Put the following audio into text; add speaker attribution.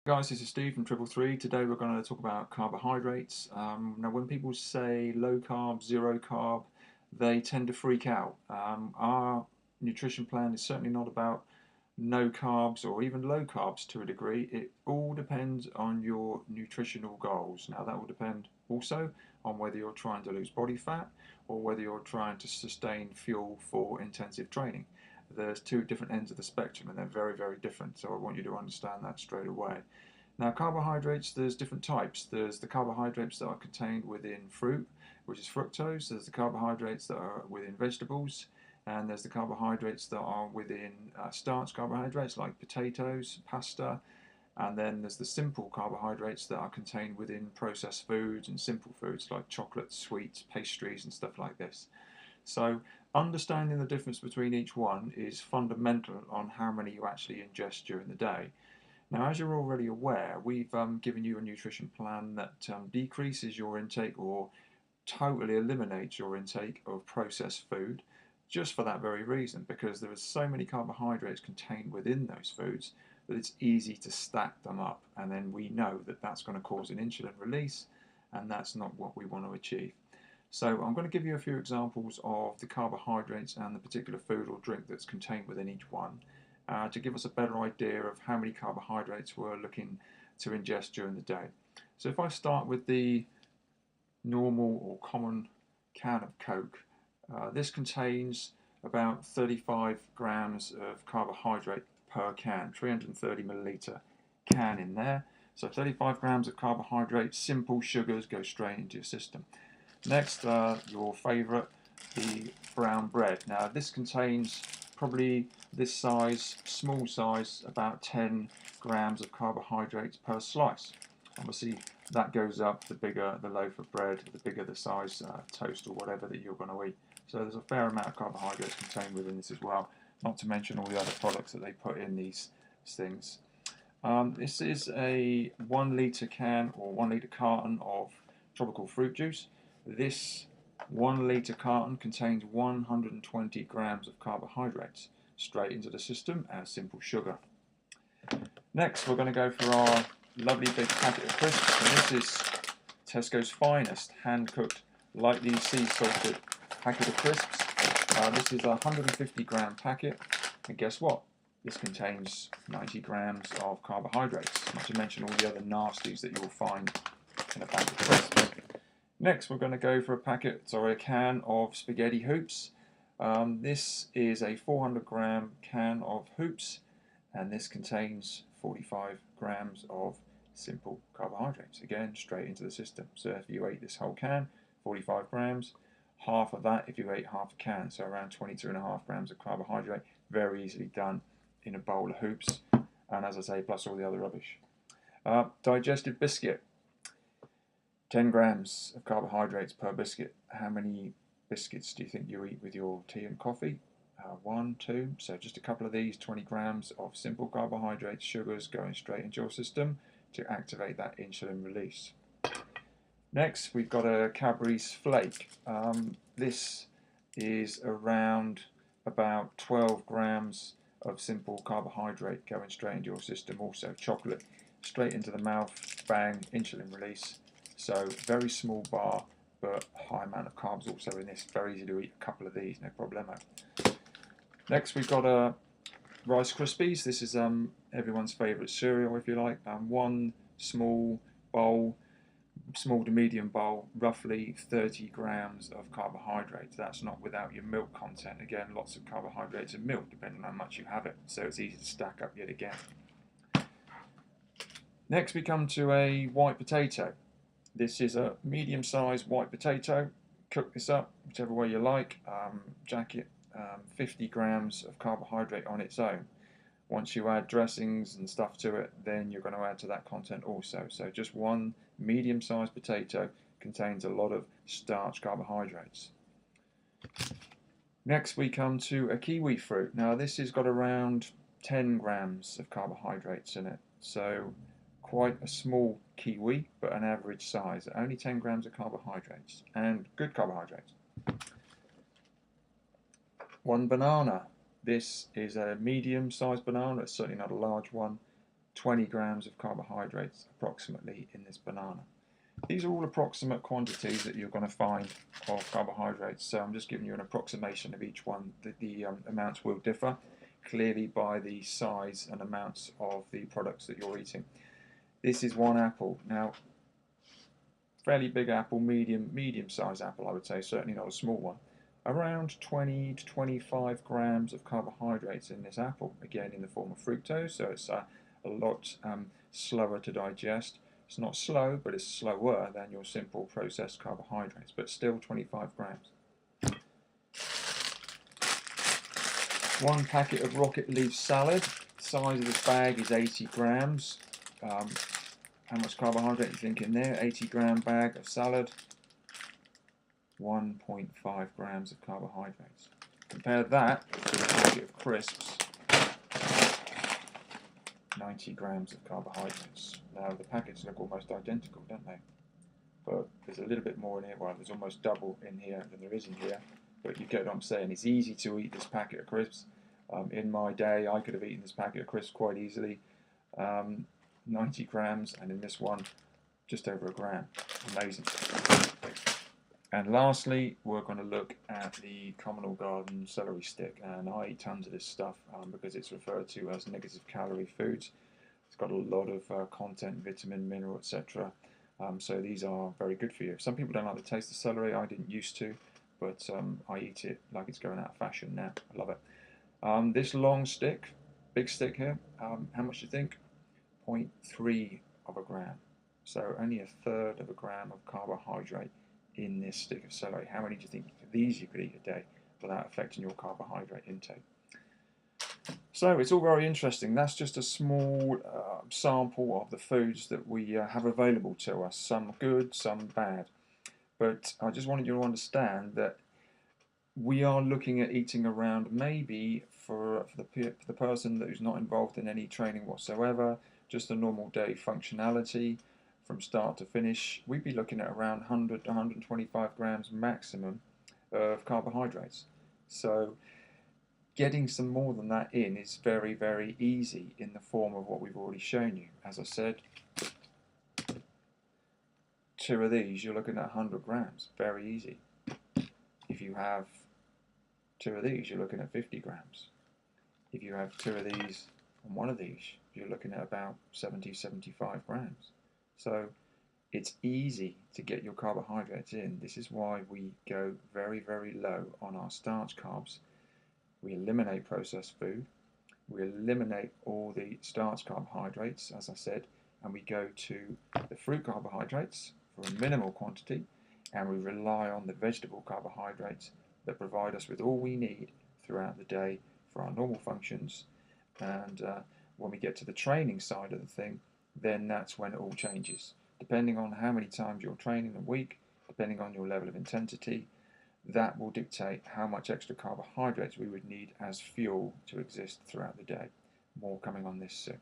Speaker 1: Guys, this is Steve from Triple Three. Today we're going to talk about carbohydrates. Now, when people say low carb, zero carb, they tend to freak out. Our nutrition plan is certainly not about no carbs or even low carbs to a degree. It all depends on your nutritional goals. Now, that will depend also on whether you're trying to lose body fat or whether you're trying to sustain fuel for intensive training. There's two different ends of the spectrum and they're very, very different. So I want you to understand that straight away. Now, carbohydrates, there's different types. There's the carbohydrates that are contained within fruit, which is fructose. There's the carbohydrates that are within vegetables. And there's the carbohydrates that are within starch carbohydrates like potatoes, pasta. And then there's the simple carbohydrates that are contained within processed foods and simple foods like chocolate, sweets, pastries, and stuff like this. So understanding the difference between each one is fundamental on how many you actually ingest during the day. Now, as you're already aware, we've given you a nutrition plan that decreases your intake or totally eliminates your intake of processed food just for that very reason, because there are so many carbohydrates contained within those foods that it's easy to stack them up, and then we know that that's going to cause an insulin release, and that's not what we want to achieve. So I'm going to give you a few examples of the carbohydrates and the particular food or drink that's contained within each one to give us a better idea of how many carbohydrates we're looking to ingest during the day. So if I start with the normal or common can of Coke, this contains about 35 grams of carbohydrate per can, 330 milliliter can in there. So 35 grams of carbohydrate, simple sugars go straight into your system. Next, your favourite, the brown bread. Now this contains probably this size, small size, about 10 grams of carbohydrates per slice. Obviously that goes up the bigger the loaf of bread, the bigger the size toast or whatever that you're going to eat. So there's a fair amount of carbohydrates contained within this as well, not to mention all the other products that they put in these things. This is a 1 litre can or 1 litre carton of tropical fruit juice. This 1 litre carton contains 120 grams of carbohydrates straight into the system as simple sugar. Next, we're going to go for our lovely big packet of crisps, and this is Tesco's finest hand-cooked, lightly sea-salted packet of crisps. This is a 150 gram packet, and guess what? This contains 90 grams of carbohydrates, not to mention all the other nasties that you'll find in a packet of crisps. Next, we're going to go for a can of spaghetti hoops. This is a 400 gram can of hoops, and this contains 45 grams of simple carbohydrates, again straight into the system. So if you ate this whole can, 45 grams, half of that if you ate half a can, so around 22.5 grams of carbohydrate, very easily done in a bowl of hoops, and as I say, plus all the other rubbish. Digestive biscuit, 10 grams of carbohydrates per biscuit. How many biscuits do you think you eat with your tea and coffee? 1, 2, so just a couple of these, 20 grams of simple carbohydrates, sugars going straight into your system to activate that insulin release. Next, we've got a Cadbury's flake. This is around about 12 grams of simple carbohydrate going straight into your system. Also, chocolate straight into the mouth, bang, insulin release. So very small bar, but high amount of carbs also in this. Very easy to eat a couple of these, no problemo. Next, we've got Rice Krispies. This is everyone's favourite cereal, if you like. One small bowl, small to medium bowl, roughly 30 grams of carbohydrates. That's not without your milk content. Again, lots of carbohydrates in milk, depending on how much you have it. So it's easy to stack up yet again. Next, we come to a white potato. This is a medium-sized white potato. Cook this up whichever way you like. Jack it 50 grams of carbohydrate on its own. Once you add dressings and stuff to it, then you're going to add to that content also. So just one medium-sized potato contains a lot of starch carbohydrates. Next we come to a kiwi fruit. Now this has got around 10 grams of carbohydrates in it. So quite a small kiwi, but an average size. Only 10 grams of carbohydrates, and good carbohydrates. One banana. This is a medium-sized banana. It's certainly not a large one. 20 grams of carbohydrates approximately in this banana. These are all approximate quantities that you're going to find of carbohydrates, so I'm just giving you an approximation of each one. The amounts will differ clearly by the size and amounts of the products that you're eating. This is one apple. Now, fairly big apple, medium size apple, I would say, certainly not a small one. Around 20 to 25 grams of carbohydrates in this apple, again in the form of fructose, so it's a lot slower to digest. It's not slow, but it's slower than your simple processed carbohydrates, but still 25 grams. One packet of rocket leaf salad. The size of this bag is 80 grams. How much carbohydrate you think in there? 80-gram bag of salad. 1.5 grams of carbohydrates. Compare that to a packet of crisps. 90 grams of carbohydrates. Now the packets look almost identical, don't they? But there's a little bit more in here. Well, there's almost double in here than there is in here. But you get what I'm saying. It's easy to eat this packet of crisps. In my day, I could have eaten this packet of crisps quite easily. 90 grams, and in this one, just over a gram. Amazing. And lastly, we're going to look at the communal garden celery stick, and I eat tons of this stuff because it's referred to as negative calorie foods. It's got a lot of content, vitamin, mineral, etc. So these are very good for you. Some people don't like the taste of celery. I didn't used to, but I eat it like it's going out of fashion now. I love it. This long stick, big stick here, how much do you think? 0.3 of a gram. So only a third of a gram of carbohydrate in this stick of celery. How many do you think of these you could eat a day without affecting your carbohydrate intake? So it's all very interesting. That's just a small sample of the foods that we have available to us. Some good, some bad. But I just wanted you to understand that we are looking at eating around, maybe for the person who's not involved in any training whatsoever, just a normal day functionality from start to finish, we'd be looking at around 100 to 125 grams maximum of carbohydrates. So getting some more than that in is very, very easy in the form of what we've already shown you. As I said, 2 of these, you're looking at 100 grams, very easy. If you have 2 of these, you're looking at 50 grams. If you have 2 of these and 1 of these, you're looking at about 70, 75 grams. So it's easy to get your carbohydrates in. This is why we go very, very low on our starch carbs. We eliminate processed food. We eliminate all the starch carbohydrates, as I said, and we go to the fruit carbohydrates for a minimal quantity, and we rely on the vegetable carbohydrates that provide us with all we need throughout the day for our normal functions. And when we get to the training side of the thing, then that's when it all changes. Depending on how many times you're training a week, depending on your level of intensity, that will dictate how much extra carbohydrates we would need as fuel to exist throughout the day. More coming on this soon.